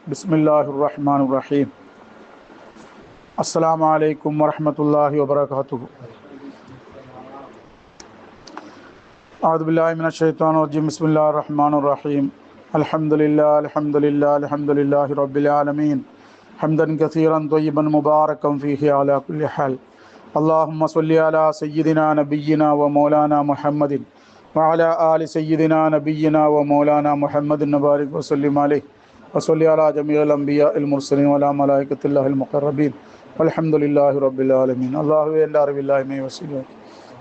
Bismillahirrahmanirrahim. Assalamu alaikum warahmatullahi wabarakatuh. A'udhu billahi minash shaitanir rajim. Bismillahirrahmanirrahim. Alhamdulillahi rabbil alamin. Hamdan kathiran tayyiban mubarakan fihi ala kulli hal. Allahumma salli ala sayyidina nabiyyina wa maulana Muhammadin wa ala ali sayyidina nabiyyina wa maulana Muhammadin barik wa sallim alayhi. وصلي على جميع الأنبياء المرسلين وعلى ملائكة الله المقربين والحمد لله رب العالمين. അല്ലാഹുവേ എൻ്റെ അറിവില്ലായ്മയെ വസിലാക്കി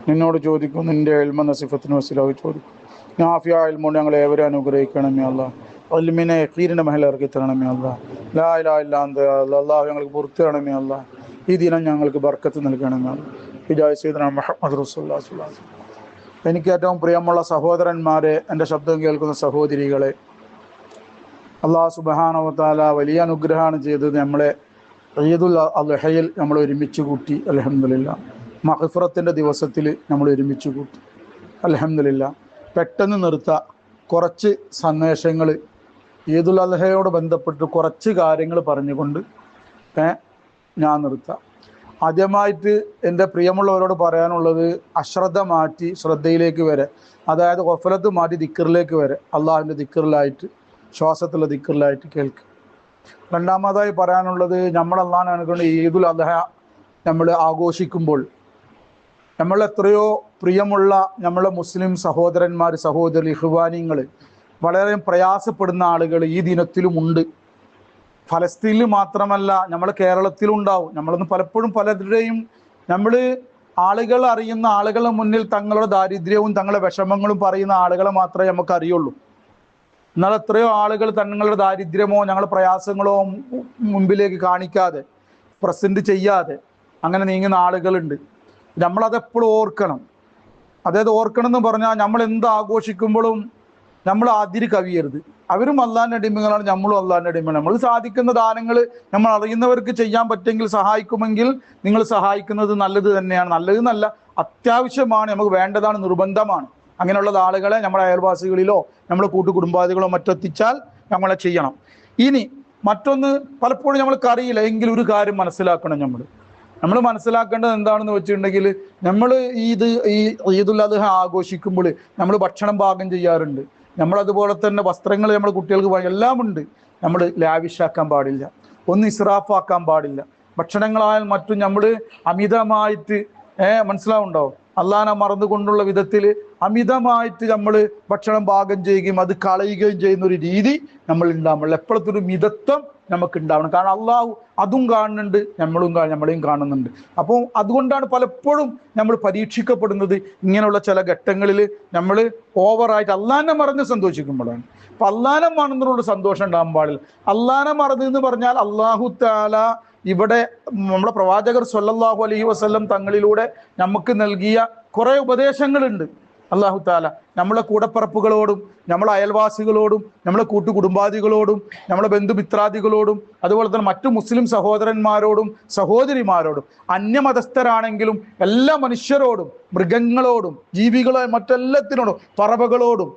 നിന്നോട് ചോദിക്കും, നിൻ്റെ ഇൽമ എന്ന സിഫത്തിനെ വസിലാക്കി ചോദിക്കും. നാഫിയായ ഇൽമോട് ഞങ്ങളെ ഏവരെ അനുഗ്രഹിക്കണമേ അല്ലാഹ്. ഇൽമിനെ യഖീനിൻ്റെ മഹൽ ഇറക്കി തരണമേ അല്ലാഹ്. ലാ ഇലാഹ ഇല്ലാ അന്ത അല്ലാഹ് ഞങ്ങൾക്ക് പുറത്തു തരണമേ അല്ലാഹ്. ഈ ദിനം ഞങ്ങൾക്ക് ബർക്കത്ത് നൽകണമേ അല്ലാഹ്. ഹിദായ സയ്യിദുനാ മുഹമ്മദ് റസൂലുള്ളാഹി സ്വല്ലല്ലാഹു അലൈഹി വസല്ലം. എനിക്ക് ഏറ്റവും പ്രിയമുള്ള സഹോദരന്മാരെ, എൻ്റെ ശബ്ദം കേൾക്കുന്ന സഹോദരികളെ, അള്ളാഹു സുബ്ഹാനഹു വ തആല വലിയ അനുഗ്രഹമാണ് ചെയ്തത്. നമ്മളെ ഈദുൽ അദ്ഹയിൽ നമ്മൾ ഒരുമിച്ച് കൂട്ടി. അൽഹംദുലില്ലാ. മഗ്ഫിറത്തിൻ്റെ ദിവസത്തിൽ നമ്മൾ ഒരുമിച്ച് കൂട്ടി. അൽഹംദുലില്ലാ. പെട്ടെന്ന് നിർത്താം കുറച്ച് സന്ദേശങ്ങൾ ഈദുൽ അദ്ഹയോട് ബന്ധപ്പെട്ട് കുറച്ച് കാര്യങ്ങൾ പറഞ്ഞുകൊണ്ട് ഞാൻ നിർത്താം. ആദ്യമായിട്ട് എൻ്റെ പ്രിയമുള്ളവരോട് പറയാനുള്ളത്, അശ്രദ്ധ മാറ്റി ശ്രദ്ധയിലേക്ക് വരെ, അതായത് ഗഫലത്ത് മാറ്റി ദിക്റിലേക്ക് വരെ, അള്ളാഹുവിൻ്റെ ദിക്റിലായിട്ട്, ശ്വാസത്തുള്ള ദിക്റിലായിട്ട് കേൾക്കുക. രണ്ടാമതായി പറയാനുള്ളത്, നമ്മൾ അള്ളാഹുവിനെ അനുഗ്രഹിക്കുന്ന ഈദുൽ അദ്ഹ നമ്മൾ ആഘോഷിക്കുമ്പോൾ നമ്മൾ എത്രയോ പ്രിയമുള്ള നമ്മളെ മുസ്ലിം സഹോദരന്മാർ, സഹോദരി, ഇഖ്വാനിങ്ങൾ, വളരെ പ്രയാസപ്പെടുന്ന ആളുകൾ ഈ ദിനത്തിലുമുണ്ട്. ഫലസ്തീനിൽ മാത്രമല്ല, നമ്മൾ കേരളത്തിലുണ്ടാവും. നമ്മളൊന്ന് പലപ്പോഴും പലരുടെയും ആളുകൾ അറിയുന്ന ആളുകളുടെ മുന്നിൽ തങ്ങളുടെ ദാരിദ്ര്യവും തങ്ങളുടെ വിഷമങ്ങളും പറയുന്ന ആളുകളെ മാത്രമേ നമുക്ക് അറിയുള്ളൂ. എന്നാൽ എത്രയോ ആളുകൾ തങ്ങളുടെ ദാരിദ്ര്യമോ ഞങ്ങളുടെ പ്രയാസങ്ങളോ മുമ്പിലേക്ക് കാണിക്കാതെ, പ്രസന്റ് ചെയ്യാതെ അങ്ങനെ നീങ്ങുന്ന ആളുകളുണ്ട്. നമ്മളതെപ്പോഴും ഓർക്കണം. അതായത് ഓർക്കണം എന്ന് പറഞ്ഞാൽ, നമ്മൾ എന്ത് ആഘോഷിക്കുമ്പോഴും നമ്മൾ അതിര് കവിയരുത്. അവരും അള്ളാഹിൻ്റെ അടിമകളാണ്, നമ്മളും അള്ളാഹിൻ്റെ അടിമകളാണ്. നമ്മൾ സാധിക്കുന്ന ദാനങ്ങൾ നമ്മൾ അറിയുന്നവർക്ക് ചെയ്യാൻ പറ്റുമെങ്കിൽ, സഹായിക്കുമെങ്കിൽ നിങ്ങൾ സഹായിക്കുന്നത് നല്ലത് തന്നെയാണ്. നല്ലത് എന്നല്ല, അത്യാവശ്യമാണ്, നമുക്ക് വേണ്ടതാണ്, നിർബന്ധമാണ്. അങ്ങനെയുള്ള ആളുകളെ നമ്മുടെ അയൽവാസികളിലോ നമ്മുടെ കൂട്ടുകുടുംബാദികളോ മറ്റെത്തിച്ചാൽ നമ്മളെ ചെയ്യണം. ഇനി മറ്റൊന്ന്, പലപ്പോഴും നമ്മൾക്ക് അറിയില്ല എങ്കിൽ ഒരു കാര്യം മനസ്സിലാക്കണം. നമ്മൾ മനസ്സിലാക്കേണ്ടത് എന്താണെന്ന് വെച്ചിട്ടുണ്ടെങ്കിൽ, നമ്മൾ ഈദുൽ അദ്ഹ ആഘോഷിക്കുമ്പോൾ നമ്മൾ ഭക്ഷണം പാകം ചെയ്യാറുണ്ട്. നമ്മളതുപോലെ തന്നെ വസ്ത്രങ്ങൾ നമ്മൾ കുട്ടികൾക്ക് എല്ലാം ഉണ്ട്. നമ്മൾ ലാവിഷാക്കാൻ പാടില്ല, ഒന്ന് ഇസ്രാഫാക്കാൻ പാടില്ല. ഭക്ഷണങ്ങളായാൽ മറ്റും നമ്മൾ അമിതമായിട്ട് മനസ്സിലാവുണ്ടാവും, അള്ളാഹനെ മറന്നുകൊണ്ടുള്ള വിധത്തിൽ അമിതമായിട്ട് നമ്മൾ ഭക്ഷണം പാകം ചെയ്യുകയും അത് കളയുകയും ചെയ്യുന്ന ഒരു രീതി നമ്മൾ ഉണ്ടാവുമ്പോൾ എപ്പോഴത്തെ ഒരു മിതത്വം നമുക്ക് ഉണ്ടാവണം. കാരണം അള്ളാഹു അതും കാണുന്നുണ്ട്, നമ്മളെയും കാണുന്നുണ്ട്. അപ്പോൾ അതുകൊണ്ടാണ് പലപ്പോഴും നമ്മൾ പരീക്ഷിക്കപ്പെടുന്നത്. ഇങ്ങനെയുള്ള ചില ഘട്ടങ്ങളിൽ നമ്മൾ ഓവറായിട്ട് അള്ളാഹനെ മറന്ന് സന്തോഷിക്കുമ്പോഴാണ്. അപ്പം അള്ളാഹനെ മറന്നതിനോട് സന്തോഷം ഉണ്ടാകാൻ പാടില്ല. അള്ളാഹനെ മറന്ന് എന്ന് പറഞ്ഞാൽ അള്ളാഹു തആല ഇവിടെ നമ്മുടെ പ്രവാചകർ സ്വല്ലല്ലാഹു അലൈഹി വസല്ലം തങ്ങളിലൂടെ നമുക്ക് നൽകിയ കുറേ ഉപദേശങ്ങളുണ്ട്. അല്ലാഹു തആല നമ്മളെ കൂടപ്പറപ്പുകളോടും നമ്മളെ അയൽവാസികളോടും നമ്മളെ കൂട്ടുകുടുംബാദികളോടും നമ്മളെ ബന്ധുമിത്രാദികളോടും അതുപോലെ തന്നെ മറ്റു മുസ്ലിം സഹോദരന്മാരോടും സഹോദരിമാരോടും അന്യമതസ്ഥരാണെങ്കിലും എല്ലാ മനുഷ്യരോടും മൃഗങ്ങളോടും ജീവികളോ മറ്റെല്ലാത്തിനോടും പറവകളോടും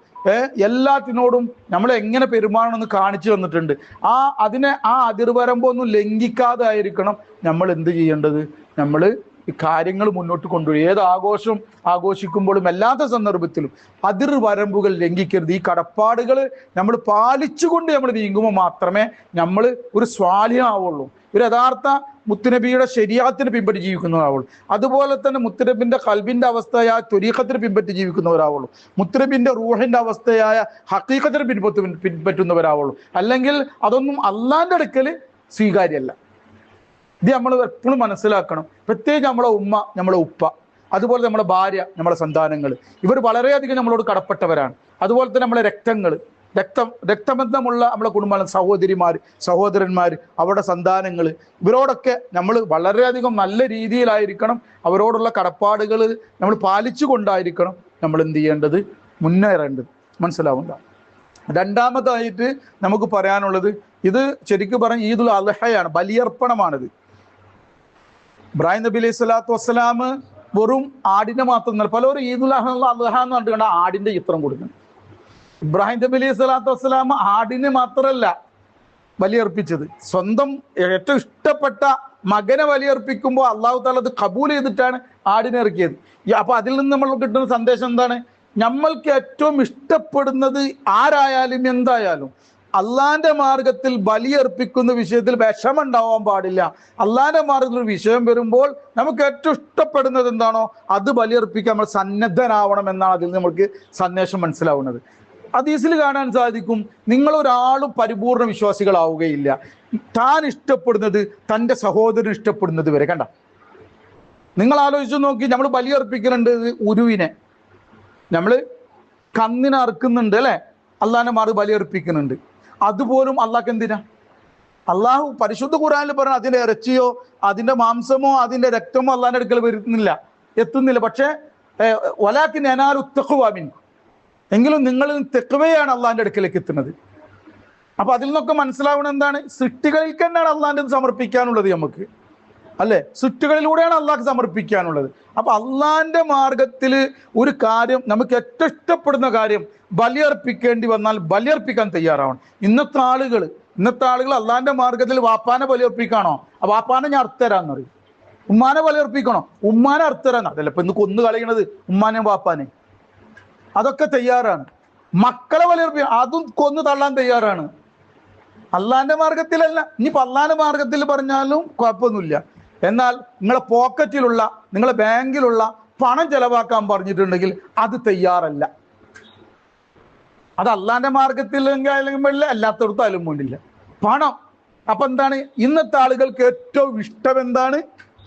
എല്ലാത്തിനോടും നമ്മൾ എങ്ങനെ പെരുമാറണമെന്ന് കാണിച്ചു തന്നിട്ടുണ്ട്. ആ അതിർവരമ്പൊന്നും ലംഘിക്കാതെ ആയിരിക്കണം നമ്മൾ എന്ത് ചെയ്യേണ്ടത്. നമ്മൾ ഈ കാര്യങ്ങൾ മുന്നോട്ട് കൊണ്ടുപോയി ഏത് ആഘോഷം ആഘോഷിക്കുമ്പോഴും എല്ലാത്ത സന്ദർഭത്തിലും അതിർവരമ്പുകൾ ലംഘിക്കരുത്. ഈ കടപ്പാടുകൾ നമ്മൾ പാലിച്ചുകൊണ്ട് നമ്മൾ നീങ്ങുമ്പോൾ മാത്രമേ നമ്മൾ ഒരു സ്വാലിഹാവുള്ളൂ, ഒരു യഥാർത്ഥ മുത്തുനബിയുടെ ശരീഅത്തിനെ പിൻപറ്റി ജീവിക്കുന്നവരാവുള്ളൂ. അതുപോലെ തന്നെ മുത്തുനബിന്റെ ഖൽബിന്റെ അവസ്ഥയായ ത്വരീഖത്തിനെ പിൻപറ്റി ജീവിക്കുന്നവരാവുള്ളൂ. മുത്തുനബിന്റെ റൂഹിന്റെ അവസ്ഥയായ ഹഖീഖത്തിനെ പിൻപറ്റുന്നവരാവുള്ളൂ. അല്ലെങ്കിൽ അതൊന്നും അള്ളാന്റെ അടുക്കൽ സ്വീകാര്യമല്ല. ഇത് നമ്മൾ എപ്പോഴും മനസ്സിലാക്കണം. പ്രത്യേകിച്ച് നമ്മളെ ഉമ്മ, നമ്മളെ ഉപ്പ, അതുപോലെ നമ്മളെ ഭാര്യ, നമ്മളെ സന്താനങ്ങൾ, ഇവർ വളരെയധികം നമ്മളോട് കടപ്പെട്ടവരാണ്. അതുപോലെ തന്നെ നമ്മളെ രക്തബന്ധമുള്ള നമ്മളെ കുടുംബ സഹോദരിമാർ, സഹോദരന്മാർ, അവരുടെ സന്താനങ്ങൾ, ഇവരോടൊക്കെ നമ്മൾ വളരെയധികം നല്ല രീതിയിലായിരിക്കണം. അവരോടുള്ള കടപ്പാടുകൾ നമ്മൾ പാലിച്ചു കൊണ്ടായിരിക്കണം നമ്മൾ എന്ത് ചെയ്യേണ്ടത്, മുന്നേറേണ്ടത്. മനസ്സിലാവുക. രണ്ടാമതായിട്ട് നമുക്ക് പറയാനുള്ളത്, ഇത് ശരിക്കും പറഞ്ഞ ഈദുൽ അദ്ഹയാണ്, ബലിയർപ്പണമാണിത്. ഇബ്രാഹിം നബി അലൈഹി സ്വലാത്തു വസ്സലാം വെറും ആടിനെ മാത്രം, പലരും ഈദുൽ അദ്ഹ എന്ന് പറഞ്ഞിട്ട് ആടിന്റെ ചിത്രം കൊടുക്കണം. ഇബ്രാഹിം നബി അലൈഹി സ്വലാത്തു വസ്സലാം ആടിന് മാത്രമല്ല ബലിയർപ്പിച്ചത്. സ്വന്തം ഏറ്റവും ഇഷ്ടപ്പെട്ട മകനെ ബലിയർപ്പിക്കുമ്പോൾ അള്ളാഹു താല അത് കബൂൽ ചെയ്തിട്ടാണ് ആടിനെ ഇറക്കിയത്. അപ്പൊ അതിൽ നിന്ന് നമ്മൾ കിട്ടുന്ന സന്ദേശം എന്താണ്? നമ്മൾക്ക് ഏറ്റവും ഇഷ്ടപ്പെടുന്നത് ആരായാലും എന്തായാലും അള്ളാന്റെ മാർഗത്തിൽ ബലിയർപ്പിക്കുന്ന വിഷയത്തിൽ വിഷമം ഉണ്ടാവാൻ പാടില്ല. അള്ളാന്റെ മാർഗത്തിൽ ഒരു വിഷയം വരുമ്പോൾ നമുക്ക് ഏറ്റവും ഇഷ്ടപ്പെടുന്നത് എന്താണോ അത് ബലിയർപ്പിക്കാൻ നമ്മൾ സന്നദ്ധനാവണം എന്നാണ് അതിൽ നമുക്ക് സന്ദേശം മനസ്സിലാവുന്നത്. ഹദീസിൽ കാണാൻ സാധിക്കും, നിങ്ങളൊരാളും പരിപൂർണ വിശ്വാസികളാവുകയില്ല താൻ ഇഷ്ടപ്പെടുന്നത് തൻ്റെ സഹോദരൻ ഇഷ്ടപ്പെടുന്നത് വരെ. കണ്ട, നിങ്ങൾ ആലോചിച്ച് നോക്കി, നമ്മൾ ബലിയർപ്പിക്കുന്നുണ്ട് ഉരുവിനെ, നമ്മൾ കന്നിനെ അറുക്കുന്നുണ്ട് അല്ലെ, അള്ളാഹിന്റെ മാർഗ്ഗം ബലിയർപ്പിക്കുന്നുണ്ട്. അതുപോലും അള്ളാഹ്ക്ക് എന്തിനാ? അള്ളാഹു പരിശുദ്ധ ഖുർആനിൽ പറഞ്ഞ അതിന്റെ ഇറച്ചിയോ അതിന്റെ മാംസമോ അതിന്റെ രക്തമോ അള്ളാഹിന്റെ അടുക്കൽ എത്തുന്നില്ല. പക്ഷേ വലാകിൻ യനാലു തഖ്വ മിൻകും, എങ്കിലും നിങ്ങൾ തെക്കുവയാണ് അള്ളാഹിന്റെ അടുക്കലേക്ക് എത്തുന്നത്. അപ്പൊ അതിൽ നിന്നൊക്കെ മനസ്സിലാവുന്നത് എന്താണ്? സൃഷ്ടികളിൽ തന്നെയാണ് അള്ളാഹിന്റെ സമർപ്പിക്കാനുള്ളത് നമുക്ക്, അല്ലെ? സൃഷ്ടികളിലൂടെയാണ് അള്ളാഹ് സമർപ്പിക്കാനുള്ളത്. അപ്പൊ അള്ളാഹിന്റെ മാർഗത്തിൽ ഒരു കാര്യം നമുക്ക് ഏറ്റവും ഇഷ്ടപ്പെടുന്ന കാര്യം ബലിയർപ്പിക്കേണ്ടി വന്നാൽ ബലിയർപ്പിക്കാൻ തയ്യാറാവണം. ഇന്നത്തെ ആളുകൾ അള്ളാഹിന്റെ മാർഗത്തിൽ വാപ്പാനെ ബലിയർപ്പിക്കാണോ? ആ വാപ്പാനെ ഞാൻ അർത്ഥരാന്ന് പറയും. ഉമ്മാനെ ബലിയർപ്പിക്കണോ? ഉമ്മാനെ അർത്ഥരാന്ന്. അതല്ല ഇപ്പൊ ഇന്ന് കൊന്നു കളയണത് ഉമ്മാനെയും വാപ്പാനെ. അതൊക്കെ തയ്യാറാണ്. മക്കളെ ബലിയർപ്പിക്കാൻ അതും കൊന്നു തള്ളാൻ തയ്യാറാണ്. അള്ളാഹിന്റെ മാർഗത്തിലല്ല. ഇനിയിപ്പോ അള്ളാഹിന്റെ മാർഗത്തിൽ പറഞ്ഞാലും കുഴപ്പമൊന്നുമില്ല. എന്നാൽ നിങ്ങളെ പോക്കറ്റിലുള്ള നിങ്ങളെ ബാങ്കിലുള്ള പണം ചെലവാക്കാൻ പറഞ്ഞിട്ടുണ്ടെങ്കിൽ അത് തയ്യാറല്ല. അത് അള്ളാഹിന്റെ മാർഗത്തിൽ വേണ്ടില്ല, അല്ലാത്തടത്തായാലും വേണ്ടില്ല. പണം. അപ്പൊ എന്താണ് ഇന്നത്തെ ആളുകൾക്ക് ഏറ്റവും ഇഷ്ടം? എന്താണ്?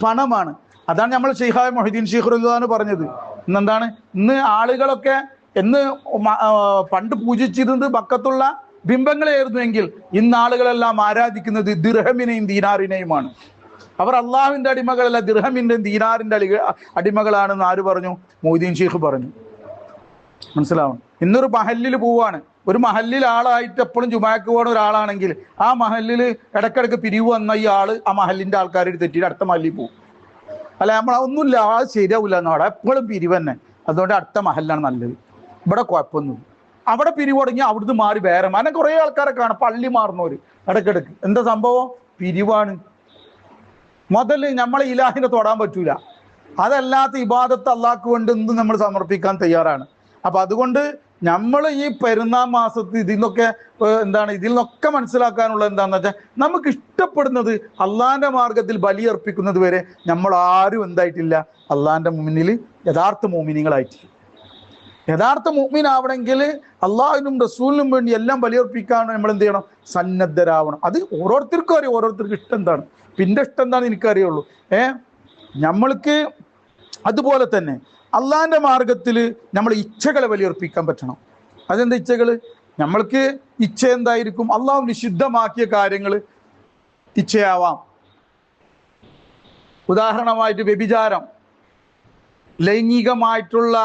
പണമാണ്. അതാണ് നമ്മൾ ഷെയ്ഖായ മൊഹീദ്ദീൻ ഷീഖ് റളിയല്ലാഹു അൻഹു പറഞ്ഞത്. ഇന്നെന്താണ് ഇന്ന് ആളുകളൊക്കെ പണ്ട് പൂജിച്ചിരുന്നത് ബക്കത്തുള്ള ബിംബങ്ങളെയായിരുന്നുവെങ്കിൽ ഇന്ന് ആളുകളെല്ലാം ആരാധിക്കുന്നത് ദിർഹമിനെയും ദീനാറിനെയുമാണ്. അവർ അള്ളാഹുവിന്റെ അടിമകളല്ല, ദിർഹമിന്റെയും ദീനാറിന്റെ അടിമകളാണെന്ന് ആര് പറഞ്ഞു? മൊഹീദ്ദീൻ ഷീഖ് പറഞ്ഞു. മനസ്സിലാവണം. ഇന്നൊരു മഹല്ലിൽ പോവാണ്, ഒരു മഹല്ലിൽ ആളായിട്ട് എപ്പോഴും ജുമാക്ക് പോകുന്ന ഒരാളാണെങ്കിൽ ആ മഹല്ലിൽ ഇടക്കിടക്ക് പിരിവ് വന്ന ഈ ആള് ആ മഹല്ലിന്റെ ആൾക്കാർ തെറ്റിയിട്ട് അടുത്ത മഹല്ലിൽ പോകും. അല്ല, ഒന്നുമില്ല, ആ ശരിയാവില്ല എന്നവിടെ എപ്പോഴും പിരിവ് തന്നെ. അതുകൊണ്ട് അടുത്ത മഹല്ലാണ് നല്ലത്. ഇവിടെ കുഴപ്പമൊന്നുമില്ല. അവിടെ പിരിവ് തുടങ്ങി അവിടുന്ന് മാറി വേറെ അങ്ങനെ കുറെ ആൾക്കാരെ കാണാം, പള്ളി മാറുന്നവര് ഇടക്കിടക്ക്. എന്താ സംഭവം? പിരിവാണ്. മുതൽ നമ്മളെ ഇലാഹിനെ തൊടാൻ പറ്റൂല. അതല്ലാത്ത ഇബാദത്ത് അള്ളാഹ്ക്ക് വേണ്ടി എന്തും നമ്മൾ സമർപ്പിക്കാൻ തയ്യാറാണ്. അപ്പൊ അതുകൊണ്ട് നമ്മൾ ഈ പെരുന്നാൾ മാസത്തിൽ ഇതിൽ നിന്നൊക്കെ മനസ്സിലാക്കാനുള്ള എന്താന്ന് വെച്ചാൽ നമുക്ക് ഇഷ്ടപ്പെടുന്നത് അള്ളാഹിന്റെ മാർഗത്തിൽ ബലിയർപ്പിക്കുന്നത് വരെ നമ്മൾ ആരും എന്തായിട്ടില്ല, അള്ളാഹിന്റെ മുന്നിൽ യഥാർത്ഥ മോമിനികളായിട്ടില്ല. യഥാർത്ഥ മുഅ്മിൻ ആവണമെങ്കിൽ അള്ളാഹുവിനും റസൂലിനും വേണ്ടി എല്ലാം ബലിയർപ്പിക്കാൻ നമ്മൾ എന്ത് ചെയ്യണം? സന്നദ്ധരാവണം. അത് ഓരോരുത്തർക്കും അറിയാം, ഓരോരുത്തർക്കും ഇഷ്ടം എന്താണ്. പിന്നെ ഇഷ്ടം എന്താണെന്ന് എനിക്കറിയുള്ളൂ. നമ്മൾക്ക് അതുപോലെ തന്നെ അള്ളാഹിന്റെ മാർഗത്തിൽ നമ്മൾ ഇച്ഛകളെ ബലിയർപ്പിക്കാൻ പറ്റണം. അതെന്താ ഇച്ഛകൾ? നമ്മൾക്ക് ഇച്ഛ എന്തായിരിക്കും? അള്ളാഹു നിഷിദ്ധമാക്കിയ കാര്യങ്ങൾ ഇച്ഛയാവാം. ഉദാഹരണമായിട്ട് വ്യഭിചാരം, ലൈംഗികമായിട്ടുള്ള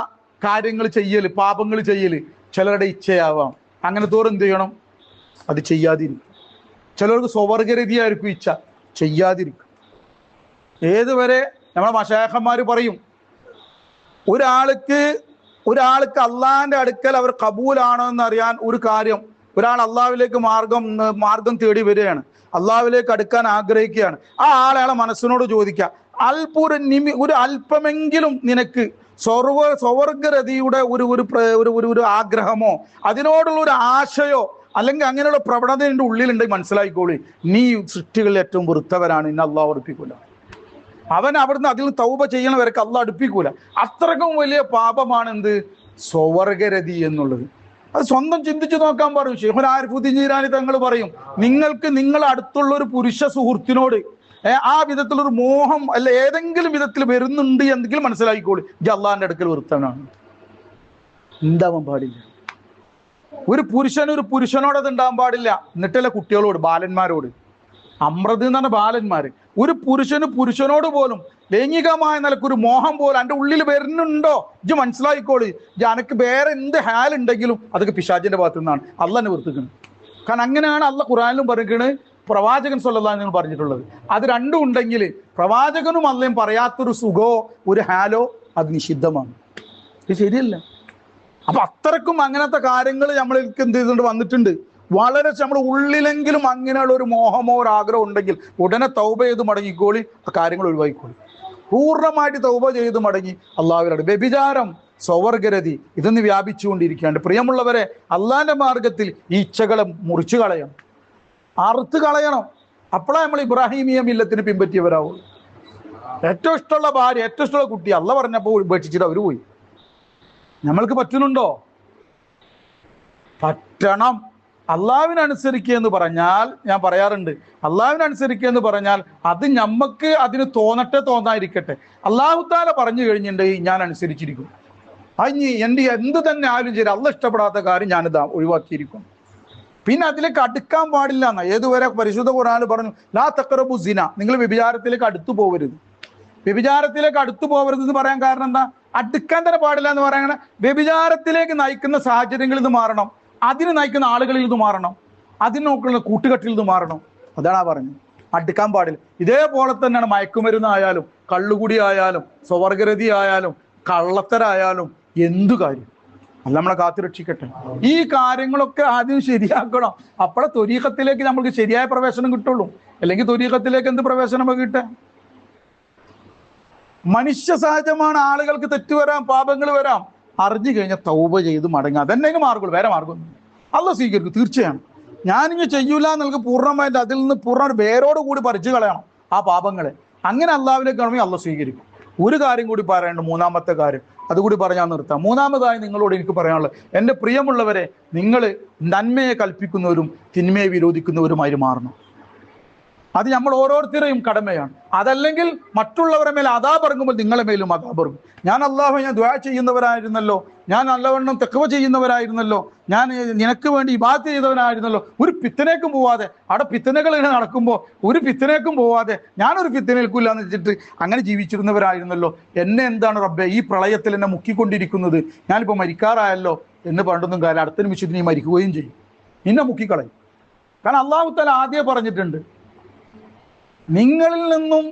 കാര്യങ്ങൾ ചെയ്യല്, പാപങ്ങൾ ചെയ്യല് ചിലരുടെ ഇച്ഛയാവാം. അങ്ങനെ തോറും എന്ത് ചെയ്യണം? അത് ചെയ്യാതിരിക്കും. ചിലർക്ക് സ്വവർഗരതിയായിരിക്കും ഇച്ഛ, ചെയ്യാതിരിക്കും. ഏതുവരെ നമ്മളെ മശായഖന്മാർ പറയും, ഒരാൾക്ക് അള്ളാഹിന്റെ അടുക്കൽ അവർ കബൂലാണോ എന്ന് അറിയാൻ ഒരു കാര്യം, ഒരാൾ അള്ളാഹുവിലേക്ക് മാർഗം തേടി വരികയാണ്, അള്ളാഹുവിലേക്ക് അടുക്കാൻ ആഗ്രഹിക്കുകയാണ്. ആ ആളയാളെ മനസ്സിനോട് ചോദിക്കുക, ഒരു അല്പമെങ്കിലും നിനക്ക് സ്വവർഗരതിയുടെ ഒരു ആഗ്രഹമോ അതിനോടുള്ള ഒരു ആശയോ അല്ലെങ്കിൽ അങ്ങനെയുള്ള പ്രവണത എൻ്റെ ഉള്ളിലുണ്ടെങ്കിൽ മനസ്സിലായിക്കോളി, നീ സൃഷ്ടികളിൽ ഏറ്റവും വൃത്തവരാണ്, ഇന്ന് അള്ളാഹു അടുപ്പിക്കൂല. അവൻ അവിടുന്ന് അതിൽ തൗബ ചെയ്യണവർക്ക് അള്ളാഹ് അടുപ്പിക്കൂല. അത്രക്കും വലിയ പാപമാണ് എന്ത്? സ്വവർഗരതി എന്നുള്ളത്. അത് സ്വന്തം ചിന്തിച്ചു നോക്കാൻ പറയും. ശൈഖുൽ ആരിഫുദ്ദീൻ ജീലാനി തങ്ങൾ പറയും, നിങ്ങൾക്ക് നിങ്ങളെ അടുത്തുള്ള ഒരു പുരുഷ സുഹൃത്തിനോട് ആ വിധത്തിലൊരു മോഹം അല്ല ഏതെങ്കിലും വിധത്തിൽ വരുന്നുണ്ട് എന്തെങ്കിലും മനസ്സിലാക്കിക്കോളി, ഇത് അള്ളാഹിന്റെ അടുക്കൽ വൃത്തവനാണ്. ഉണ്ടാവാൻ പാടില്ല. ഒരു പുരുഷനോട് അത് ഉണ്ടാവാൻ പാടില്ല. എന്നിട്ടല്ല കുട്ടികളോട്, ബാലന്മാരോട്. അമ്രത് എന്ന് പറഞ്ഞ ബാലന്മാര്. ഒരു പുരുഷനോട് പോലും ലൈംഗികമായ നിലക്കൊരു മോഹം പോലും എൻ്റെ ഉള്ളിൽ വരുന്നുണ്ടോ ഇജ്ജ് മനസ്സിലാക്കിക്കോളി, അനക്ക് വേറെ എന്ത് ഹാലുണ്ടെങ്കിലും അതൊക്കെ പിശാചിന്റെ ഭാഗത്തു നിന്നാണ്, അള്ളാഹിനെ വർത്തിക്കുന്നത്. കാരണം അങ്ങനെയാണ് അള്ളാഹ് ഖുർആനിലും പറയുന്നത്, പ്രവാചകൻ സ്വല്ലല്ലാഹു അലൈഹി വസല്ലം പറഞ്ഞിട്ടുള്ളത്. അത് രണ്ടും ഉണ്ടെങ്കിൽ പ്രവാചകനും അള്ളയും പറയാത്തൊരു സുഖോ ഒരു ഹാലോ അത് നിഷിദ്ധമാണ്. ഇത് ശരിയല്ല. അപ്പൊ അത്രക്കും അങ്ങനത്തെ കാര്യങ്ങൾ നമ്മൾക്ക് എന്ത് ചെയ്തുകൊണ്ട് വന്നിട്ടുണ്ട്. വളരെ നമ്മുടെ ഉള്ളിലെങ്കിലും അങ്ങനെയുള്ള ഒരു മോഹമോ ഒരു ആഗ്രഹം ഉണ്ടെങ്കിൽ ഉടനെ തൗബ ചെയ്ത് മടങ്ങിക്കോളി, ആ കാര്യങ്ങൾ ഒഴിവാക്കിക്കോളി. പൂർണ്ണമായിട്ട് തൗബ ചെയ്ത് മടങ്ങി അള്ളാഹുവിനോട്. വ്യഭിചാരം, സ്വവർഗരതി ഇതൊന്ന് വ്യാപിച്ചുകൊണ്ടിരിക്കുകയാണ്. പ്രിയമുള്ളവരെ, അള്ളാഹിന്റെ മാർഗത്തിൽ ഈ ഇച്ഛകളെ മുറിച്ചു കളയണം, അറുത്ത് കളയണം. അപ്പോഴാ നമ്മൾ ഇബ്രാഹിമിയ മില്ലത്തിന് പിൻപറ്റിയവരാവുള്ളൂ. ഏറ്റവും ഇഷ്ടമുള്ള ഭാര്യ, ഏറ്റവും ഇഷ്ടമുള്ള കുട്ടി അള്ള പറഞ്ഞപ്പോൾ ഉപേക്ഷിച്ചിട്ട് അവർ പോയി. നമ്മൾക്ക് പറ്റുന്നുണ്ടോ? പറ്റണം. അള്ളാഹുവിനനുസരിക്കുക എന്ന് പറഞ്ഞാൽ, ഞാൻ പറയാറുണ്ട്, അള്ളാഹുവിനനുസരിക്കുക എന്ന് പറഞ്ഞാൽ അത് ഞമ്മക്ക് അതിന് തോന്നാതിരിക്കട്ടെ. അള്ളാഹു താല പറഞ്ഞു കഴിഞ്ഞിട്ടുണ്ടെങ്കിൽ ഞാൻ അനുസരിച്ചിരിക്കും. അതിന് എൻ്റെ എന്ത് തന്നെ ആയാലും ശരി, അള്ള ഇഷ്ടപ്പെടാത്ത കാര്യം ഞാനിതാ ഒഴിവാക്കിയിരിക്കും. പിന്നെ അതിലേക്ക് അടുക്കാൻ പാടില്ല എന്നാ. ഏതുവരെ പരിശുദ്ധ ഖുർആനിൽ പറഞ്ഞു, ലാ തഖറബു സിന, നിങ്ങൾ വ്യഭിചാരത്തിലേക്ക് അടുത്തു പോകരുത്. വ്യഭിചാരത്തിലേക്ക് അടുത്തു പോകരുത് എന്ന് പറയാൻ കാരണം എന്താ? അടുക്കാൻ തന്നെ പാടില്ല എന്ന് പറയാൻ, വ്യഭിചാരത്തിലേക്ക് നയിക്കുന്ന സാഹചര്യങ്ങളിൽ നിന്ന് മാറണം, അതിന് നയിക്കുന്ന ആളുകളിൽ നിന്ന് മാറണം, അതിന് നോക്കുന്ന കൂട്ടുകെട്ടിൽ നിന്ന് മാറണം. അതാണ് ആ പറഞ്ഞത്, അടുക്കാൻ പാടില്ല. ഇതേപോലെ തന്നെയാണ് മയക്കുമരുന്ന് ആയാലും, കള്ളുകുടി ആയാലും, സ്വവർഗരതി ആയാലും, കള്ളത്തരായാലും, എന്തു കാര്യം. അല്ല നമ്മളെ കാത്തുരക്ഷിക്കട്ടെ. ഈ കാര്യങ്ങളൊക്കെ ആദ്യം ശരിയാക്കണം. അപ്പോഴെ ത്വരീഖത്തിലേക്ക് നമുക്ക് ശരിയായ പ്രവേശനം കിട്ടുള്ളൂ. അല്ലെങ്കിൽ ത്വരീഖത്തിലേക്ക് എന്ത് പ്രവേശനം കിട്ടുക? മനുഷ്യ സഹജമാണ്, ആളുകൾക്ക് തെറ്റ് വരാം, പാപങ്ങൾ വരാം. അറിഞ്ഞു കഴിഞ്ഞാൽ തൗബ ചെയ്ത് മടങ്ങുക, അതന്നെ മാർഗമുള്ളൂ. വേറെ മാർഗമൊന്നും അല്ലാഹു സ്വീകരിക്കും തീർച്ചയാണ്. ഞാനിങ്ങനെ ചെയ്യൂല എന്നുള്ളത് പൂർണ്ണമായിട്ട് അതിൽ നിന്ന് പൂർണ്ണമായിട്ട് വേരോട് കൂടി പറിച്ചു കളയണം ആ പാപങ്ങളെ. അങ്ങനെ അള്ളാഹുവിലേക്ക് കാണുമ്പോൾ അള്ളാഹു സ്വീകരിക്കും. ഒരു കാര്യം കൂടി പറയേണ്ട, മൂന്നാമത്തെ കാര്യം, അതുകൂടി പറഞ്ഞാൽ നിർത്താം. മൂന്നാമതായി നിങ്ങളോട് എനിക്ക് പറയാനുള്ളത്, എൻ്റെ പ്രിയമുള്ളവരെ, നിങ്ങൾ നന്മയെ കൽപ്പിക്കുന്നവരും തിന്മയെ വിരോധിക്കുന്നവരുമായി മാറണം. അത് നമ്മൾ ഓരോരുത്തരെയും കടമയാണ്. അതല്ലെങ്കിൽ മറ്റുള്ളവരുടെ മേലെ അദാബ് ഇറങ്ങുമ്പോൾ നിങ്ങളെ മേലും അദാബ് ഇറങ്ങും. ഞാൻ ദുആ ചെയ്യുന്നവരായിരുന്നല്ലോ, ഞാൻ നല്ലവണ്ണം തഖ്വ ചെയ്യുന്നവരായിരുന്നല്ലോ, ഞാൻ നിനക്ക് വേണ്ടി ഇബാദത്ത് ചെയ്തവനായിരുന്നല്ലോ, ഒരു പിത്തനേക്കും പോവാതെ, അവിടെ പിത്തനകൾ നടക്കുമ്പോൾ ഒരു പിത്തനേക്കും പോവാതെ ഞാനൊരു പിത്തനേൽക്കില്ല എന്ന് വെച്ചിട്ട് അങ്ങനെ ജീവിച്ചിരുന്നവരായിരുന്നല്ലോ. എന്നെ എന്താണ് റബ്ബേ ഈ പ്രളയത്തിൽ എന്നെ മുക്കിക്കൊണ്ടിരിക്കുന്നത്, ഞാനിപ്പോൾ മരിക്കാറായല്ലോ എന്ന് പറഞ്ഞൊന്നും കാര്യം അടുത്ത നിമിഷത്തിന് നീ മരിക്കുകയും ചെയ്യും, നിന്നെ മുക്കിക്കളയും. കാരണം അല്ലാഹു തആല ആദ്യം പറഞ്ഞിട്ടുണ്ട്, നിങ്ങളിൽ നിന്നും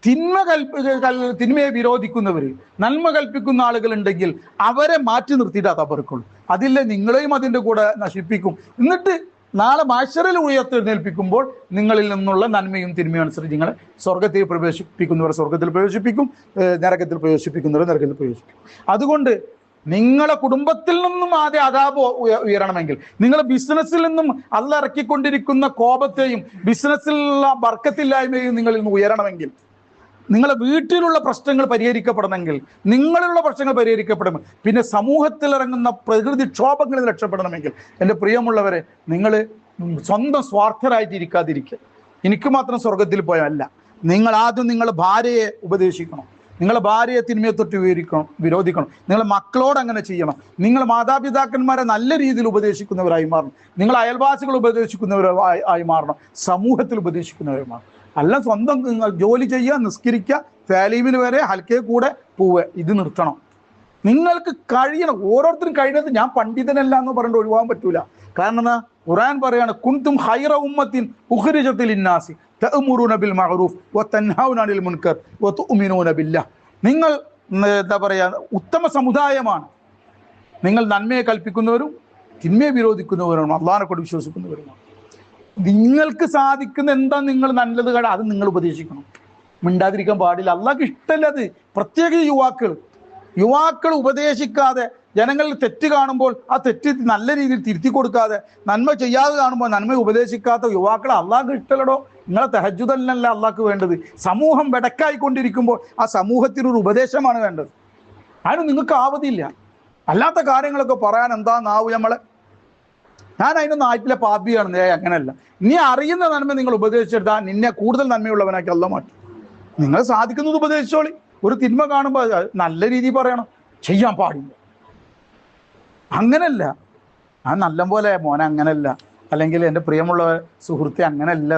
തിന്മയെ വിരോധിക്കുന്നവർ, നന്മ കൽപ്പിക്കുന്ന ആളുകളുണ്ടെങ്കിൽ അവരെ മാറ്റി നിർത്തിയിട്ട് അതവർക്കുള്ളൂ. അതില്ലേ നിങ്ങളെയും അതിൻ്റെ കൂടെ നശിപ്പിക്കും. എന്നിട്ട് നാളെ മഹ്ശറിൽ ഉയർത്തെഴുന്നേൽപ്പിക്കുമ്പോൾ നിങ്ങളിൽ നിന്നുള്ള നന്മയും തിന്മയും അനുസരിച്ച് നിങ്ങളെ സ്വർഗത്തിൽ പ്രവേശിപ്പിക്കുന്നവർ സ്വർഗത്തിൽ പ്രവേശിപ്പിക്കും, നരകത്തിൽ പ്രവേശിപ്പിക്കുന്നവർ നരകത്തിൽ പ്രവേശിപ്പിക്കും. അതുകൊണ്ട് നിങ്ങളെ കുടുംബത്തിൽ നിന്നും ആദ്യം അദാബ് ഉയരണമെങ്കിൽ, നിങ്ങളെ ബിസിനസ്സിൽ നിന്നും അള്ള ഇറക്കിക്കൊണ്ടിരിക്കുന്ന കോപത്തെയും ബിസിനസ്സിലുള്ള ബർക്കത്തില്ലായ്മയും നിങ്ങളിൽ നിന്ന് ഉയരണമെങ്കിൽ, നിങ്ങളെ വീട്ടിലുള്ള പ്രശ്നങ്ങൾ പരിഹരിക്കപ്പെടണമെങ്കിൽ, നിങ്ങളിലുള്ള പ്രശ്നങ്ങൾ പരിഹരിക്കപ്പെടണം, പിന്നെ സമൂഹത്തിൽ ഇറങ്ങുന്ന പ്രകൃതിക്ഷോഭങ്ങളിൽ രക്ഷപ്പെടണമെങ്കിൽ, എൻ്റെ പ്രിയമുള്ളവരെ, നിങ്ങൾ സ്വന്തം സ്വാർത്ഥരായിട്ട് ഇരിക്കാതിരിക്കുക. എനിക്ക് മാത്രം സ്വർഗത്തിൽ പോയല്ല, നിങ്ങൾ ആദ്യം നിങ്ങളുടെ ഭാര്യയെ ഉപദേശിക്കണം, നിങ്ങളെ ഭാര്യയെ തിന്മയെ തൊട്ട് വിരോധിക്കണം, നിങ്ങളെ മക്കളോട് അങ്ങനെ ചെയ്യണം, നിങ്ങൾ മാതാപിതാക്കന്മാരെ നല്ല രീതിയിൽ ഉപദേശിക്കുന്നവരായി മാറണം, നിങ്ങൾ അയൽവാസികൾ ഉപദേശിക്കുന്നവരായി മാറണം, സമൂഹത്തിൽ ഉപദേശിക്കുന്നവരായി മാറണം. അല്ല സ്വന്തം നിങ്ങൾ ജോലി ചെയ്യുക, നിസ്കരിക്കുക, താലീമിന് വരെ ഹൽക്കയെ കൂടെ പോവുക, ഇത് നിർത്തണം. നിങ്ങൾക്ക് കഴിയണം, ഓരോരുത്തരും കഴിയുന്നത്. ഞാൻ പണ്ഡിതനല്ല എന്ന് പറഞ്ഞിട്ട് ഒഴിവാൻ പറ്റൂല. കാരണം എന്താ? ഖുർആൻ പറയാണ്, കുൻതും ഖൈറ ഉമ്മത്തിൻ ഉഖ്രിജത് ലിന്നാസി തഅ്മുറൂന ബിൽ മഅറൂഫ് വതൻഹൗന അനിൽ മുൻകർ വതുഅ്മിനൂന ബില്ലാഹ്. നിങ്ങൾ എന്താ പറയാ, ഉത്തമ സമുദായമാണ്. നിങ്ങൾ നന്മയെ കൽപ്പിക്കുന്നവരും തിന്മയെ വിരോധിക്കുന്നവരുമാണ്, അള്ളാഹിനെ കൊണ്ട് വിശ്വസിക്കുന്നവരുമാണ്. നിങ്ങൾക്ക് സാധിക്കുന്ന എന്താ നിങ്ങൾ നല്ലത് കട അത് നിങ്ങൾ ഉപദേശിക്കണം, മിണ്ടാതിരിക്കാൻ പാടില്ല. അള്ളാഹ്ക്ക് ഇഷ്ടമല്ല അത്. പ്രത്യേകിച്ച് യുവാക്കൾ ഉപദേശിക്കാതെ, ജനങ്ങളിൽ തെറ്റ് കാണുമ്പോൾ ആ തെറ്റ് നല്ല രീതിയിൽ തിരുത്തി കൊടുക്കാതെ, നന്മ ചെയ്യാതെ കാണുമ്പോൾ നന്മ ഉപദേശിക്കാത്ത യുവാക്കളെ അള്ളാഹ്ക്ക് ഇഷ്ടമല്ലടോ. നിങ്ങളെ തഹജ്ജുദല്ല അള്ളാഹ്ക്ക് വേണ്ടത്. സമൂഹം വെടക്കായിക്കൊണ്ടിരിക്കുമ്പോൾ ആ സമൂഹത്തിനൊരു ഉപദേശമാണ് വേണ്ടത്. അതിന് നിങ്ങൾക്ക് ആവതില്ല. അല്ലാത്ത കാര്യങ്ങളൊക്കെ പറയാൻ എന്താ നാവ് നമ്മളെ. ഞാൻ അതിനൊന്നും ആയിട്ടില്ല, പാപിയാണ്. അങ്ങനെയല്ല. നീ അറിയുന്ന നന്മ നിങ്ങൾ ഉപദേശിച്ചെടുത്താൽ നിന്നെ കൂടുതൽ നന്മയുള്ളവനാക്കി അള്ളാഹ് മാറ്റും. നിങ്ങൾ സാധിക്കുന്നത് ഉപദേശിച്ചോളി. ഒരു തിന്മ കാണുമ്പോൾ നല്ല രീതിയിൽ പറയണം, ചെയ്യാൻ പാടില്ല. അങ്ങനല്ല, ഞാൻ നല്ല പോലെ മോനെ അങ്ങനല്ല, അല്ലെങ്കിൽ എൻ്റെ പ്രിയമുള്ള സുഹൃത്തെ അങ്ങനല്ല.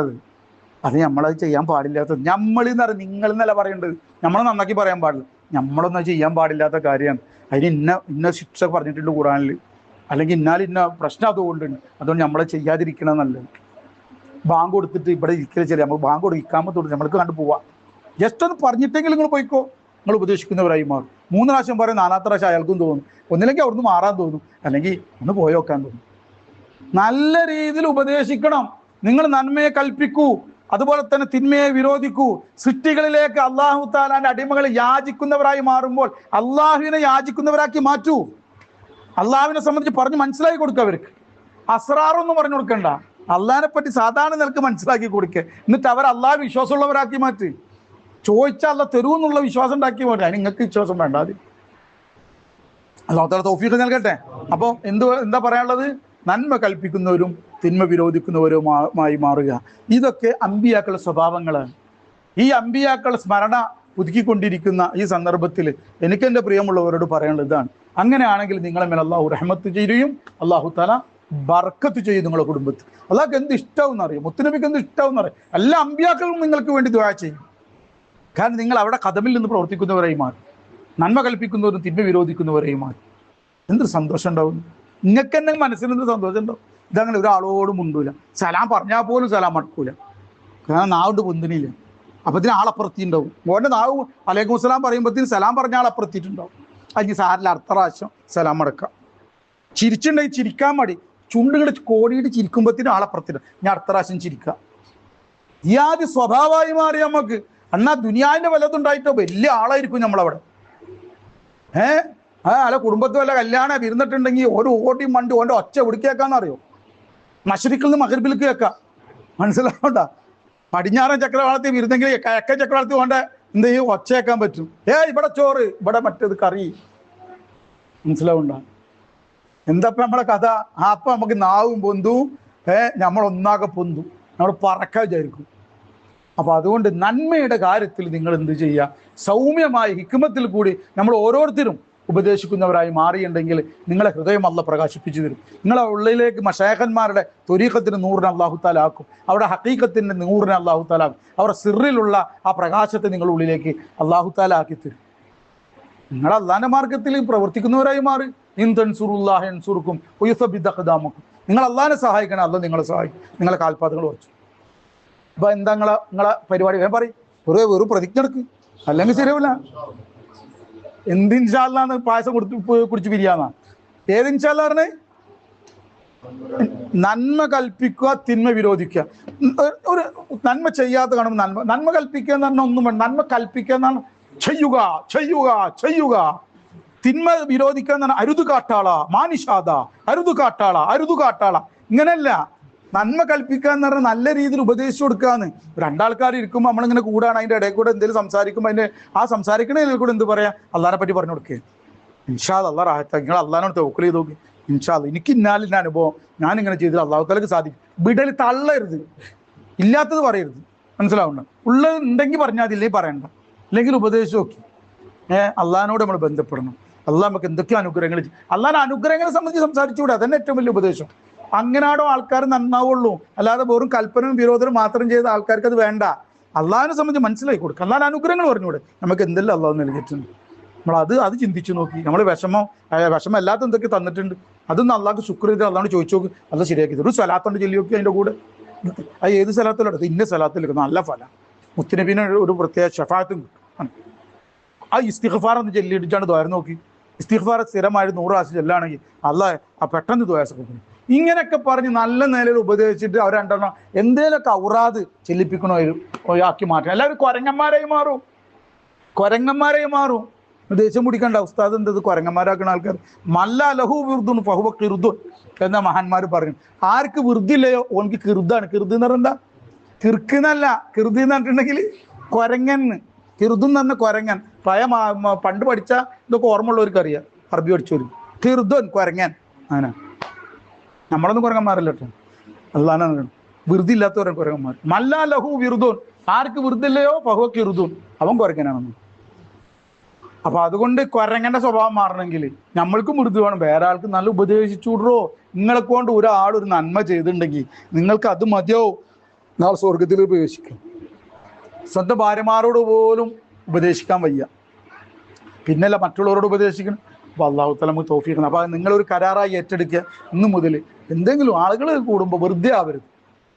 അത് നമ്മളത് ചെയ്യാൻ പാടില്ലാത്ത, നമ്മളെന്ന് പറയും, നിങ്ങൾ എന്നല്ല പറയേണ്ടത്. നമ്മൾ നന്നാക്കി പറയാൻ പാടില്ല. നമ്മളൊന്നും ചെയ്യാൻ പാടില്ലാത്ത കാര്യമാണ്. അതിന് ഇന്ന ശിക്ഷ പറഞ്ഞിട്ടുണ്ട് ഖുർആനിൽ, അല്ലെങ്കിൽ ഇന്ന പ്രശ്നം അതുകൊണ്ടുണ്ട്. അതുകൊണ്ട് നമ്മളെ ചെയ്യാതിരിക്കണം നല്ലത്. ബാങ്ക് കൊടുത്തിട്ട് ഇവിടെ ഇരിക്കല് ശരി, നമുക്ക് ബാങ്ക് കൊടുക്കാമ തൊട്ട് നമ്മൾക്ക് കണ്ടു പോവാം. ജസ്റ്റ് ഒന്ന് പറഞ്ഞിട്ടെങ്കിൽ നിങ്ങൾ പോയിക്കോ, നിങ്ങൾ ഉപദേശിക്കുന്നവരായി മാറും. 3 പ്രാവശ്യം പറയും, 4ാമത്തെ പ്രാവശ്യം അയാൾക്കും തോന്നും. ഒന്നില്ലെങ്കിൽ അവിടുന്ന് മാറാൻ തോന്നും, അല്ലെങ്കിൽ ഒന്ന് പോയോക്കാൻ തോന്നും. നല്ല രീതിയിൽ ഉപദേശിക്കണം. നിങ്ങൾ നന്മയെ കൽപ്പിക്കൂ, അതുപോലെ തന്നെ തിന്മയെ വിരോധിക്കൂ. സൃഷ്ടികളിലേക്ക് അള്ളാഹു താലാന്റെ അടിമകൾ യാചിക്കുന്നവരായി മാറുമ്പോൾ അള്ളാഹുവിനെ യാചിക്കുന്നവരാക്കി മാറ്റൂ. അള്ളാഹുവിനെ സംബന്ധിച്ച് പറഞ്ഞ് മനസ്സിലാക്കി കൊടുക്കുക. അവർക്ക് അസ്റാറൊന്നും പറഞ്ഞു കൊടുക്കണ്ട, അള്ളാഹിനെ പറ്റി സാധാരണ നിലക്ക് മനസ്സിലാക്കി കൊടുക്കുക. എന്നിട്ട് അവർ അള്ളാഹ് വിശ്വാസമുള്ളവരാക്കി മാറ്റി. ചോദിച്ചാൽ അല്ല തരൂന്നുള്ള വിശ്വാസം ഉണ്ടാക്കി മാറ്റി. അതിന് നിങ്ങൾക്ക് വിശ്വാസം വേണ്ട. അത് അല്ലാഹു തആല തൗഫീഖ് നൽകട്ടെ. അപ്പോൾ എന്താ പറയാനുള്ളത്? നന്മ കൽപ്പിക്കുന്നവരും തിന്മ വിരോധിക്കുന്നവരുമായി മാറുക. ഇതൊക്കെ അമ്പിയാക്കളുടെ സ്വഭാവങ്ങളാണ്. ഈ അമ്പിയാക്കളുടെ സ്മരണ പുതുക്കിക്കൊണ്ടിരിക്കുന്ന ഈ സന്ദർഭത്തിൽ എനിക്ക് എൻ്റെ പ്രിയമുള്ളവരോട് പറയാനുള്ളത് ഇതാണ്. അങ്ങനെയാണെങ്കിൽ നിങ്ങളെ മേൽ അള്ളാഹു റഹ്മത്ത് ചെയ്യുകയും അള്ളാഹു തആല ബർക്കത്ത് ചെയ്യും. നിങ്ങളുടെ കുടുംബത്തിൽ അള്ളാഹ്ക്ക് എന്ത് ഇഷ്ടമാവും അറിയാം, മുത്തുനബിക്ക് എന്ത് ഇഷ്ടമാവും അറിയാം. എല്ലാ അമ്പിയാക്കളും നിങ്ങൾക്ക് വേണ്ടി ദുആ ചെയ്യും. കാരണം നിങ്ങൾ അവിടെ കദമിൽ നിന്ന് പ്രവർത്തിക്കുന്നവരായി മാറി, നന്മ കൽപ്പിക്കുന്നവരും തിന്മ വിരോധിക്കുന്നവരായി മാറി. എന്തൊരു സന്തോഷം ഉണ്ടാവും നിങ്ങൾക്ക് തന്നെ, മനസ്സിന് എന്ത് സന്തോഷം ഉണ്ടാവും. ഇതങ്ങനെ ഒരാളോടും മുണ്ടൂല, സലാം പറഞ്ഞാൽ പോലും സലാം മടക്കൂല. കാരണം നാവുണ്ട് പൊന്തിനില്ല. അപ്പൊ ഇതിന് ആളപ്പുറത്തി ഉണ്ടാവും. ഓൻ്റെ നാവ് അലൈക്കും സലാം പറയുമ്പോഴത്തേന് സലാം പറഞ്ഞ ആളപ്പുറത്തിട്ടുണ്ടാവും. അതിന് സാറിൽ അടുത്ത പ്രാവശ്യം സലാം മടക്കാം. ചിരിച്ചുണ്ടെങ്കിൽ ചിരിക്കാൻ മടി, ചുണ്ടുകൾ കോടിയിട്ട് ചിരിക്കുമ്പോഴത്തേനും ആളപ്പുറത്തിട്ട് ഞാൻ അടുത്ത പ്രാവശ്യം ചിരിക്കാം. ഈ ആദ്യ സ്വഭാവമായി മാറി നമുക്ക്. എന്നാ ദുനിയാവിന്റെ വല്ലതുണ്ടായിട്ടോ വലിയ ആളായിരിക്കും നമ്മളവിടെ. അല്ല കുടുംബത്തിൽ വല്ല കല്യാണം ഇരുന്നിട്ടുണ്ടെങ്കിൽ ഒരു ഓടിയും മണ്ടി ഓൻ്റെ ഒച്ച എവിടേക്കാന്നറിയോ? മശ്രിക്കിൽ നിന്ന് മഗ്രിബിലേക്ക് കേൾക്കാം. മനസ്സിലാവണ്ട? പടിഞ്ഞാറൻ ചക്രവാളത്തിൽ ഇരുന്നെങ്കിൽ കിഴക്കൻ ചക്രവാളത്തിൽ കൊണ്ട് എന്ത് ചെയ്യും? ഒച്ചയേക്കാൻ പറ്റും. ഇവിടെ ചോറ്, ഇവിടെ മറ്റേത് കറി. മനസ്സിലാവണ്ട? എന്തപ്പം നമ്മളെ കഥ? അപ്പം നമുക്ക് നാവും പൊന്തും, നമ്മളൊന്നാകെ പൊന്തും, നമ്മൾ പറക്കാൻ വിചാരിക്കും. അപ്പൊ അതുകൊണ്ട് നന്മയുടെ കാര്യത്തിൽ നിങ്ങൾ എന്ത് ചെയ്യുക? സൗമ്യമായ ഹിക്മത്തിൽ കൂടി നമ്മൾ ഓരോരുത്തരും ഉപദേശിക്കുന്നവരായി മാറിയിട്ടുണ്ടെങ്കിൽ നിങ്ങളെ ഹൃദയം അള്ളാഹ് പ്രകാശിപ്പിച്ചു തരും. നിങ്ങളെ ഉള്ളിലേക്ക് മശൈഖന്മാരുടെ ത്വരീഖത്തിന് നൂറിനെ അല്ലാഹു തആല ആക്കും. അവരുടെ ഹഖീഖത്തിന്റെ നൂറിനെ അല്ലാഹു തആല ആക്കും. അവരുടെ സിറിലുള്ള ആ പ്രകാശത്തെ നിങ്ങളുടെ ഉള്ളിലേക്ക് അല്ലാഹു തആല ആക്കി തരും. നിങ്ങൾ അള്ളാഹിന്റെ മാർഗത്തിൽ പ്രവർത്തിക്കുന്നവരായി മാറി. ഇൻ തൻസുറുല്ലാഹ യൻസുറുക്കും വയുസബ്ബിത് അഖ്ദാമക്കും. നിങ്ങൾ അള്ളാഹിനെ സഹായിക്കണം, അള്ളാഹ് നിങ്ങളെ സഹായിക്കും. നിങ്ങളെ കാൽപാദങ്ങൾ ഉറച്ചു. അപ്പൊ എന്താ നിങ്ങളെ പരിപാടി? ഞാൻ പറയും, ഒരു പ്രതിജ്ഞ എടുക്ക്, അല്ലെങ്കിൽ ശരിയാവില്ല. എന്ത് ഇൻഷാ അല്ലാഹ് പായസം കുടിച്ച് പിരിയാന്നാ? ഏത് ഇൻഷാ അല്ലാഹ് പറഞ്ഞേ? നന്മ കൽപ്പിക്കുക, തിന്മ വിരോധിക്കുക. ഒരു നന്മ ചെയ്യാത്ത കാണുമ്പോൾ നന്മ കൽപ്പിക്കുക എന്ന് പറഞ്ഞാൽ ഒന്നും വേണ്ട. നന്മ കൽപ്പിക്കുക എന്നാണ് ചെയ്യുക ചെയ്യുക ചെയ്യുക. തിന്മ വിരോധിക്കുക എന്ന് പറഞ്ഞാൽ അരുത് കാട്ടാള, മാനിഷാദ, അരുത് കാട്ടാള, അരുത് കാട്ടാള. ഇങ്ങനെയല്ല. നന്മ കൽപ്പിക്കുക എന്ന് പറഞ്ഞാൽ നല്ല രീതിയിൽ ഉപദേശിച്ചു കൊടുക്കാന്ന്. രണ്ടാൾക്കാർ ഇരിക്കുമ്പോൾ നമ്മളിങ്ങനെ കൂടാണ്, അതിന്റെ ഇടയിൽ കൂടെ എന്തെങ്കിലും സംസാരിക്കുമ്പോൾ അതിന്റെ ആ സംസാരിക്കണതിൽ കൂടെ എന്ത് പറയാ? അള്ളാഹിനെ പറ്റി പറഞ്ഞു കൊടുക്കുക. ഇൻഷാ അല്ലാഹ് റാഹത്താക്കി. നിങ്ങൾ അള്ളാഹിനോട് തവക്കൽ ചെയ്ത് നോക്കി. ഇൻഷാ അല്ലാഹ് എനിക്ക് ഇന്നാലിന്റെ അനുഭവം, ഞാനിങ്ങനെ ചെയ്തത് അള്ളാഹു തആലക്ക് സാധിക്കും. വിടൽ തള്ളരുത്, ഇല്ലാത്തത് പറയരുത്. മനസ്സിലാവുന്നുണ്ടോ? ഉള്ളത് ഉണ്ടെങ്കിൽ പറഞ്ഞാൽ അതില്ലെങ്കിൽ പറയണ്ട, അല്ലെങ്കിൽ ഉപദേശിച്ച് നോക്കി. അള്ളാഹിനോട് നമ്മൾ ബന്ധപ്പെടണം. അള്ളാഹ് നമുക്ക് എന്തൊക്കെ അനുഗ്രഹങ്ങൾ ചെയ്യും. അള്ളാഹിന്റെ അനുഗ്രഹങ്ങളെ സംബന്ധിച്ച് സംസാരിച്ചുകൂടെ? അതന്നെ ഏറ്റവും വലിയ ഉപദേശം. അങ്ങനാടോ ആൾക്കാർ നന്നാവുള്ളൂ. അല്ലാതെ വെറും കൽപ്പനയും വിരോധനും മാത്രം ചെയ്ത ആൾക്കാർക്ക് അത് വേണ്ട. അള്ളാഹിനെ സംബന്ധിച്ച് മനസ്സിലാക്കി കൊടുക്കുക. അള്ളാഹിന്റെ അനുഗ്രഹങ്ങൾ പറഞ്ഞുകൂടെ? നമുക്ക് എന്തെല്ലാം അള്ളാഹു നൽകിയിട്ടുണ്ട്. നമ്മൾ അത് ചിന്തിച്ചു നോക്കി. നമ്മൾ വിഷമം അല്ലാത്ത എന്തൊക്കെ തന്നിട്ടുണ്ട്, അതൊന്നും അള്ളാഹ്ക്ക് ശുക്ർ ചെയ്ത് അള്ളാഹ് ചോദിച്ചു നോക്കി. അത് ശരിയാക്കി. ഒരു സ്വലാത്തുണ്ട് ചൊല്ലി നോക്കി. അതിന്റെ കൂടെ അത് ഏത് സ്ഥലത്തിലും ഇന്ന സ്ഥലത്തിലെടുക്കും നല്ല ഫല. മുത്തുനബീന് ഒരു പ്രത്യേക ഷഫാത്തും കിട്ടും. ആ ഇസ്തിഗ്ഫാർ എന്ന് ചൊല്ലിയിട്ടാണ് ദ്വാരം നോക്കി. ഇസ്തിഗ്ഫാർ സ്ഥിരമായിട്ട് 100 പ്രാവശ്യം ചെല്ലുകയാണെങ്കിൽ അള്ളാഹ് പെട്ടെന്ന് ദ്വാസക്കും. ഇങ്ങനെയൊക്കെ പറഞ്ഞ് നല്ല നിലയിൽ ഉപദേശിച്ചിട്ട് അവർ രണ്ടെണ്ണം എന്തേലൊക്കെ ഔറാദ് ചെല്ലിപ്പിക്കണോ ആക്കി മാറ്റണം. എല്ലാവരും കൊരങ്ങന്മാരായി മാറും. ദേഷ്യം പിടിക്കണ്ട. ഉസ്താദ് എന്തത് കൊരങ്ങന്മാരാക്കുന്ന ആൾക്കാർ? മല്ല ലഹു വിർദുൻ ഫഹുവ ഖിർദുൻ എന്ന മഹാന്മാർ പറഞ്ഞു. ആർക്ക് വിറുദില്ലയോ ഓൻക്ക് കിറുദാണ്. കിറുദ് എന്ന് പറഞ്ഞാ കിർക്ക് എന്നല്ല. കിറുദ് എന്ന് പറഞ്ഞിട്ടുണ്ടെങ്കിൽ കൊരങ്ങൻ. കിറുദ് എന്ന് പറഞ്ഞ കൊരങ്ങൻ. പണ്ട് പഠിച്ച ഇതൊക്കെ ഓർമ്മ ഉള്ളവർക്ക് അറിയാം, അറബി പഠിച്ചവർക്ക്. കിറുദുൻ കൊരങ്ങൻ. അങ്ങനെ നമ്മളൊന്നും കുരങ്ങന്മാരല്ല കേട്ടോ. അള്ളാഹാണ് വിറുദില്ലാത്തവരെ കുരങ്ങന്മാർ. മല്ല ലഹു വിറുദുൻ, ആർക്ക് വിറുദില്ലയോ ഫഹുവ ഖിർദുൻ, അവൻ കുരങ്ങനാണെന്ന്. അപ്പൊ അതുകൊണ്ട് കുരങ്ങന്റെ സ്വഭാവം മാറണമെങ്കിൽ നമ്മൾക്കും വിറുദ് വേണം. വേറെ ആൾക്ക് നല്ല ഉപദേശിച്ചുവിടോ. നിങ്ങളെ കൊണ്ട് ഒരാളൊരു നന്മ ചെയ്തിട്ടുണ്ടെങ്കിൽ നിങ്ങൾക്ക് അത് മതിയോ? നാളെ സ്വർഗത്തിൽ ഉപദേശിക്കും. സ്വന്തം ഭാര്യമാരോട് പോലും ഉപദേശിക്കാൻ വയ്യ, പിന്നല്ല മറ്റുള്ളവരോട് ഉപദേശിക്കണം. അപ്പൊ അള്ളാഹു തആല നമുക്ക് തൗഫീഖ്. അപ്പൊ നിങ്ങളൊരു കരാറായി ഏറ്റെടുക്കുക. ഇന്നു മുതൽ എന്തെങ്കിലും ആളുകൾ കൂടുമ്പോൾ വെറുതെ ആവരുത്.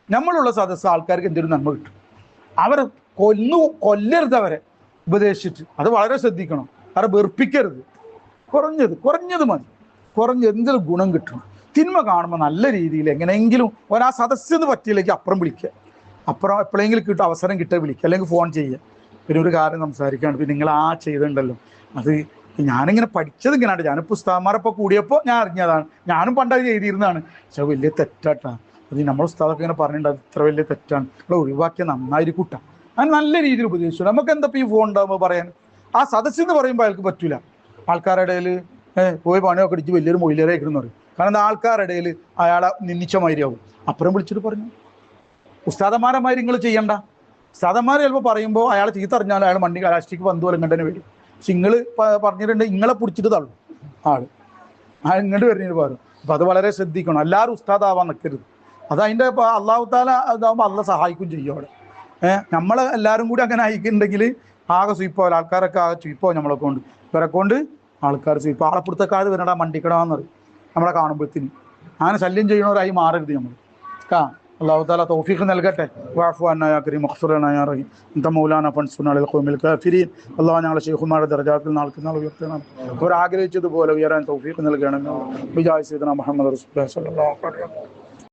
നമ്മളുള്ള സദസ്സ് ആൾക്കാർക്ക് എന്തെങ്കിലും നന്മ കിട്ടും. അവരെ കൊല്ലരുത്, അവരെ ഉപദേശിച്ചിട്ട്. അത് വളരെ ശ്രദ്ധിക്കണം. അവരെ വെറുപ്പിക്കരുത്. കുറഞ്ഞത് മതി. എന്തെങ്കിലും ഗുണം കിട്ടണം. തിന്മ കാണുമ്പോൾ നല്ല രീതിയിൽ എങ്ങനെയെങ്കിലും ഒരാ സദസ്സെന്ന് പറ്റിയില്ലെങ്കിൽ അപ്പുറം വിളിക്കുക, അപ്പുറം എപ്പോഴെങ്കിലും കിട്ടും അവസരം കിട്ടുക വിളിക്കുക, അല്ലെങ്കിൽ ഫോൺ ചെയ്യുക. പിന്നെ ഒരു കാര്യം സംസാരിക്കാണ്, പിന്നെ നിങ്ങൾ ചെയ്തിട്ടുണ്ടല്ലോ അത് ഞാനിങ്ങനെ പഠിച്ചത് ഇങ്ങനെയാണ്, ഞാനിപ്പോൾ ഉസ്താദന്മാരൊപ്പം കൂടിയപ്പോൾ ഞാൻ അറിഞ്ഞതാണ്, ഞാനും പണ്ടത് ചെയ്തിരുന്നതാണ്. പക്ഷെ വലിയ തെറ്റാട്ടാ അത്. നമ്മൾ ഉസ്താദൊക്കെ ഇങ്ങനെ പറഞ്ഞിട്ടുണ്ട് അത് ഇത്ര വലിയ തെറ്റാണ്, നമ്മൾ ഒഴിവാക്കിയ നന്നായിരിക്കും കൂട്ടാം. അങ്ങനെ നല്ല രീതിയിൽ ഉപദേശിച്ചു. നമുക്ക് എന്താ ഈ ഫോൺ ഉണ്ടാകുമ്പോൾ പറയാൻ? ആ സദസ്സ് എന്ന് പറയുമ്പോൾ അയാൾക്ക് പറ്റൂല. ആൾക്കാരുടെ ഇടയിൽ പോയി പണിയൊക്കെ അടിച്ച് വലിയൊരു മൊയിലേറായിരിക്കുന്നു പറയും. കാരണം എന്താ, ആൾക്കാരുടെ ഇടയിൽ അയാളെ നിന്ദിച്ച മാതിരിയാവും. അപ്പുറം വിളിച്ചിട്ട് പറഞ്ഞു, ഉസ്താദന്മാരന്മാർ നിങ്ങൾ ചെയ്യണ്ട. ഉസ്താദന്മാർ ചിലപ്പോൾ പറയുമ്പോൾ അയാൾ ചീത്ത അറിഞ്ഞാലും അയാൾ മണ്ണി കലാസ്റ്റിക്ക് പന്ത് പോലെ ഇങ്ങോട്ട് തന്നെ വരും. പക്ഷെ നിങ്ങൾ പറഞ്ഞിട്ടുണ്ട് നിങ്ങളെ പിടിച്ചിട്ട് തള്ളും ആള്, ഇങ്ങോട്ട് വരുന്നതിന് പകരം. അപ്പം അത് വളരെ ശ്രദ്ധിക്കണം. എല്ലാവരും ഉസ്താദാവാൻ നിൽക്കരുത്. അത് അതിൻ്റെ അള്ളാഹു താല ഇതാകുമ്പോൾ അള്ള സഹായിക്കും ചെയ്യും അവിടെ. നമ്മളെ എല്ലാവരും കൂടി അങ്ങനെ അയക്കുന്നുണ്ടെങ്കിൽ ആകെ സ്വീപ്പാവില്ല, ആൾക്കാരൊക്കെ ആകെ സ്വീപ്പാവും നമ്മളെ കൊണ്ട്. ഇവരെ കൊണ്ട് ആൾക്കാർ സ്വീപ്പ് ആളെപ്പുറത്തേക്കാൾ വരണടാ മണ്ടിക്കടാന്ന് പറയും നമ്മളെ കാണുമ്പോഴത്തേന്. അങ്ങനെ ശല്യം ചെയ്യണവരായി മാറരുത് നമ്മൾ. അള്ളാഹു താല തൗഫീഖ് നൽകട്ടെ. വഅഫു അന്നാ യാ കരീം വഗ്ഫിർ ലനാ യാ റഹീം അൻത മൗലാനാ ഫൻസുർനാ അലൽ ഖൗമിൽ കാഫിരീൻ. അള്ളാഹു ഞങ്ങളെ ശൈഖുമാരുടെ ദറജാത്തിൽ നാൾക്ക് നാൾ ഉയർത്തണം, അവർ ആഗ്രഹിച്ചതുപോലെ ഉയരാൻ തൗഫീഖ് നൽകണം. ബിജാഹി സയ്യിദനാ മുഹമ്മദ് റസൂലുള്ളാഹി സ്വല്ലല്ലാഹു അലൈഹി വസല്ലം.